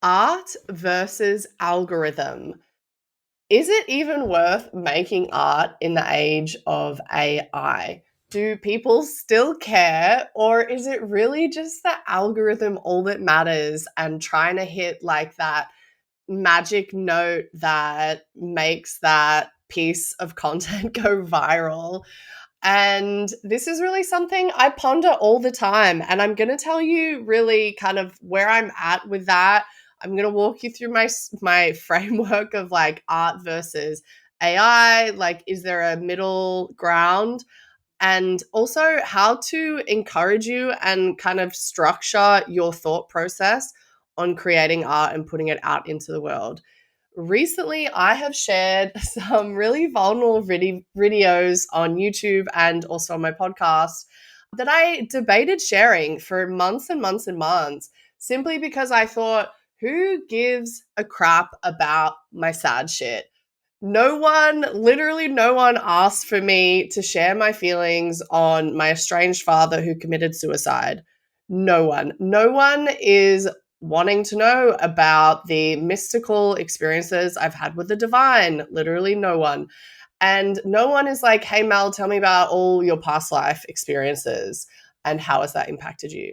Art versus algorithm. Is it even worth making art in the age of AI? Do people still care, or is it really just the algorithm all that matters and trying to hit like that magic note that makes that piece of content go viral? And this is really something I ponder all the time. And I'm going to tell you really kind of where I'm at with that. I'm going to walk you through my framework of like art versus AI. Like, is there a middle ground? And also how to encourage you and kind of structure your thought process on creating art and putting it out into the world. Recently, I have shared some really vulnerable videos on YouTube and also on my podcast that I debated sharing for months and months and months, simply because I thought, who gives a crap about my sad shit? No one, literally no one asked for me to share my feelings on my estranged father who committed suicide. No one. No one is wanting to know about the mystical experiences I've had with the divine. Literally no one. And no one is like, hey, Mel, tell me about all your past life experiences and how has that impacted you?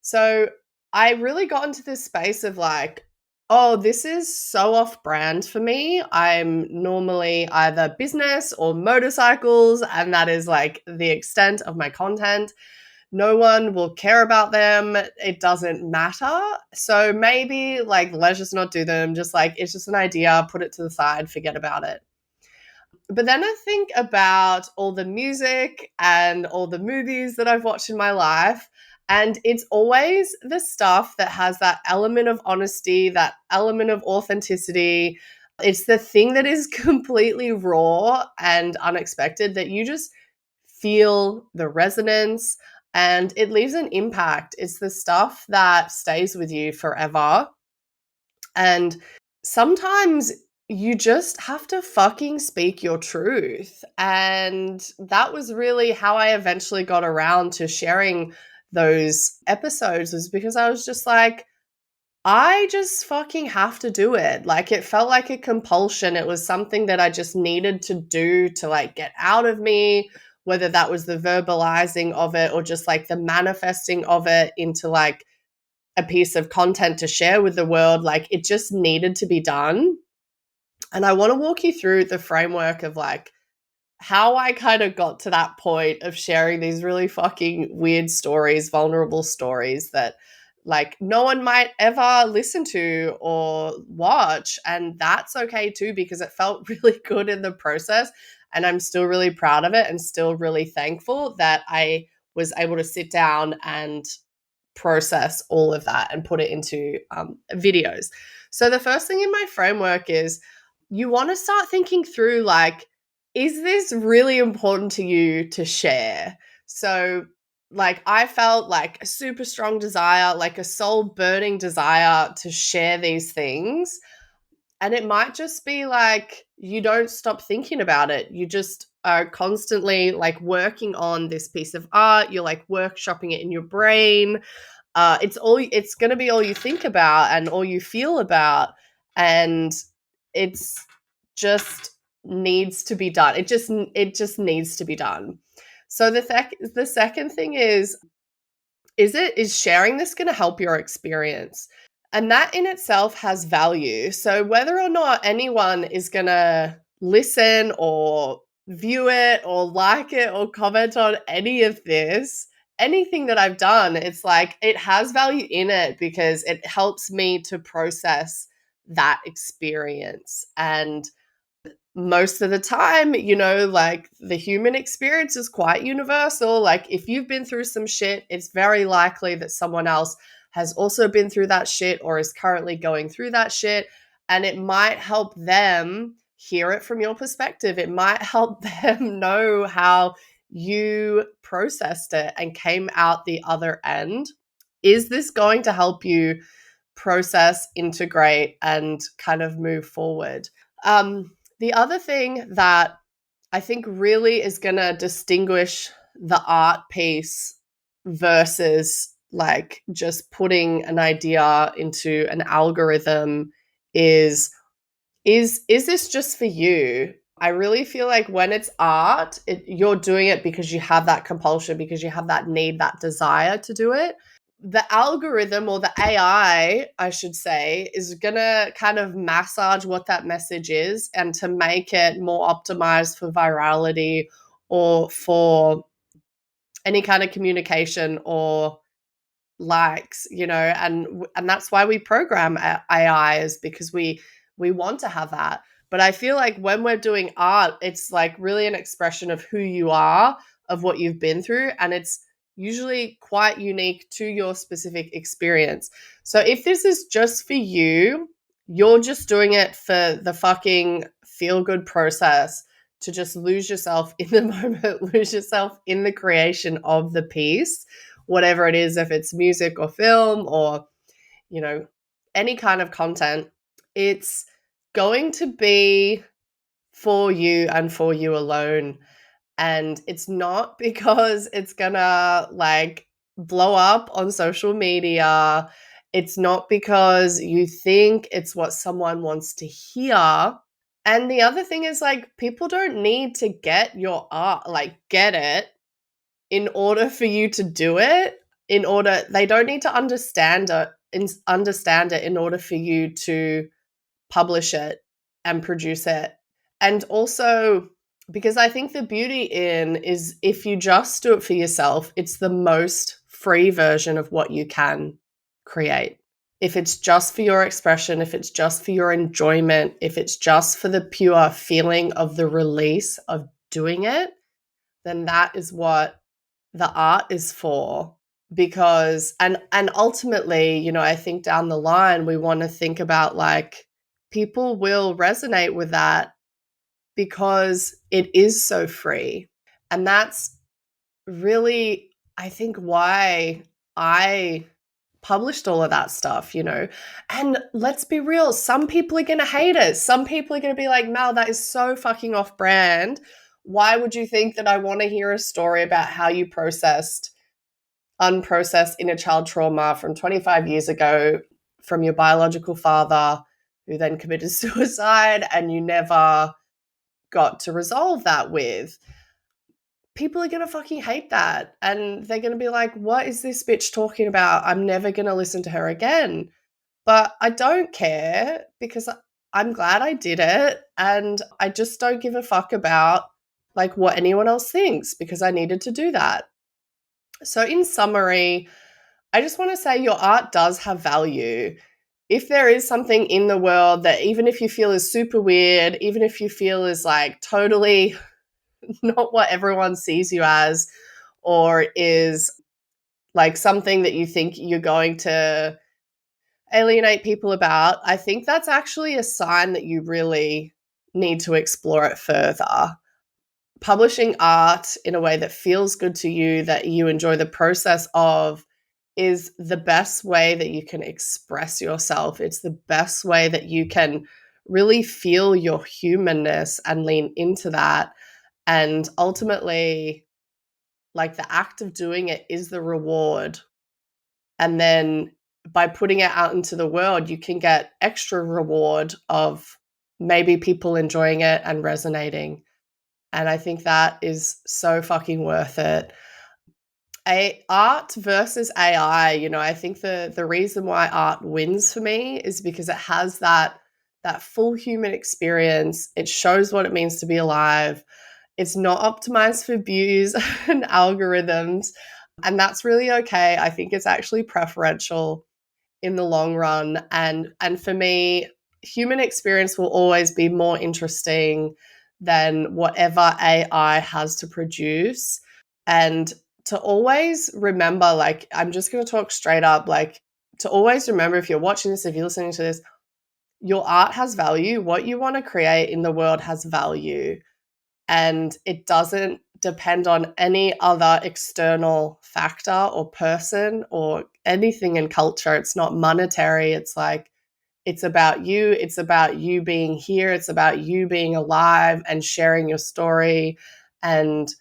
So I really got into this space of like, oh, this is so off brand for me. I'm normally either business or motorcycles, and that is like the extent of my content. No one will care about them. It doesn't matter. So maybe like, let's just not do them. Just like, it's just an idea, put it to the side, forget about it. But then I think about all the music and all the movies that I've watched in my life. And it's always the stuff that has that element of honesty, that element of authenticity. It's the thing that is completely raw and unexpected that you just feel the resonance and it leaves an impact. It's the stuff that stays with you forever. And sometimes you just have to fucking speak your truth. And that was really how I eventually got around to sharing those episodes, was because I was just like, I just fucking have to do it. Like, it felt like a compulsion. It was something that I just needed to do to like get out of me, whether that was the verbalizing of it or just like the manifesting of it into like a piece of content to share with the world. Like, it just needed to be done. And I want to walk you through the framework of like how I kind of got to that point of sharing these really fucking weird stories, vulnerable stories that like no one might ever listen to or watch. And that's okay too, because it felt really good in the process. And I'm still really proud of it and still really thankful that I was able to sit down and process all of that and put it into videos. So the first thing in my framework is you want to start thinking through like, is this really important to you to share? So like I felt like a super strong desire, like a soul burning desire to share these things. And it might just be like you don't stop thinking about it. You just are constantly like working on this piece of art. You're like workshopping it in your brain. It's going to be all you think about and all you feel about, and it's just needs to be done. It just needs to be done. So the second thing is sharing this going to help your experience? And that in itself has value. So whether or not anyone is going to listen or view it or like it or comment on any of this, anything that I've done, it's like it has value in it because it helps me to process that experience. And most of the time, like the human experience is quite universal. Like if you've been through some shit, it's very likely that someone else has also been through that shit or is currently going through that shit. And it might help them hear it from your perspective. It might help them know how you processed it and came out the other end. Is this going to help you process, integrate, and kind of move forward? The other thing that I think really is going to distinguish the art piece versus like just putting an idea into an algorithm is this just for you? I really feel like when it's art, you're doing it because you have that compulsion, because you have that need, that desire to do it. The algorithm, or the I should say, is going to kind of massage what that message is and to make it more optimized for virality or for any kind of communication or likes, and that's why we program AI, is because we want to have that. But I feel like when we're doing art, it's like really an expression of who you are, of what you've been through, and it's usually quite unique to your specific experience. So if this is just for you, you're just doing it for the fucking feel good process, to just lose yourself in the moment, lose yourself in the creation of the piece, whatever it is, if it's music or film or, any kind of content, it's going to be for you and for you alone. And it's not because it's gonna like blow up on social media. It's not because you think it's what someone wants to hear. And the other thing is, like, people don't need to get your art, like, get it in order for you to do it. They don't need to understand it in order for you to publish it and produce it. And also, because I think the beauty in is, if you just do it for yourself, it's the most free version of what you can create. If it's just for your expression, if it's just for your enjoyment, if it's just for the pure feeling of the release of doing it, then that is what the art is for. Because and ultimately, I think down the line we want to think about, like, people will resonate with that because it is so free. And that's really, I think, why I published all of that stuff. And let's be real, some people are going to hate it. Some people are going to be like, Mel, that is so fucking off brand. Why would you think that I want to hear a story about how you processed unprocessed inner child trauma from 25 years ago from your biological father, who then committed suicide and you never got to resolve that with? People are going to fucking hate that. And they're going to be like, what is this bitch talking about? I'm never going to listen to her again. But I don't care, because I'm glad I did it. And I just don't give a fuck about, like, what anyone else thinks, because I needed to do that. So in summary, I just want to say your art does have value. If there is something in the world that, even if you feel is super weird, even if you feel is like totally not what everyone sees you as, or is like something that you think you're going to alienate people about, I think that's actually a sign that you really need to explore it further. Publishing art in a way that feels good to you, that you enjoy the process of, is the best way that you can express yourself. It's the best way that you can really feel your humanness and lean into that. And ultimately, like, the act of doing it is the reward. And then by putting it out into the world, you can get extra reward of maybe people enjoying it and resonating. And I think that is so fucking worth it. Art versus AI, I think the reason why art wins for me is because it has that full human experience. It shows what it means to be alive. It's not optimized for views and algorithms, and that's really okay. I think it's actually preferential in the long run. And for me, human experience will always be more interesting than whatever AI has to produce. And to always remember, like, I'm just going to talk straight up, like, to always remember, if you're watching this, if you're listening to this, your art has value. What you want to create in the world has value. And it doesn't depend on any other external factor or person or anything in culture. It's not monetary. It's like, it's about you. It's about you being here. It's about you being alive and sharing your story and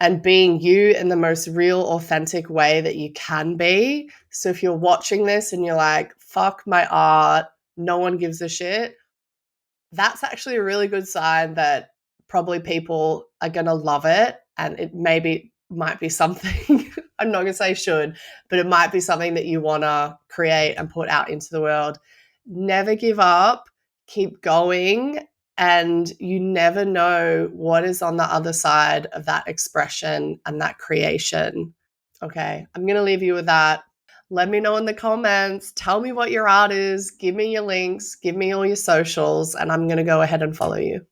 and being you in the most real, authentic way that you can be. So if you're watching this and you're like, fuck my art, no one gives a shit, that's actually a really good sign that probably people are going to love it. And it maybe might be something, I'm not going to say should, but it might be something that you want to create and put out into the world. Never give up, keep going. And you never know what is on the other side of that expression and that creation. Okay, I'm going to leave you with that. Let me know in the comments. Tell me what your art is. Give me your links. Give me all your socials, and I'm going to go ahead and follow you.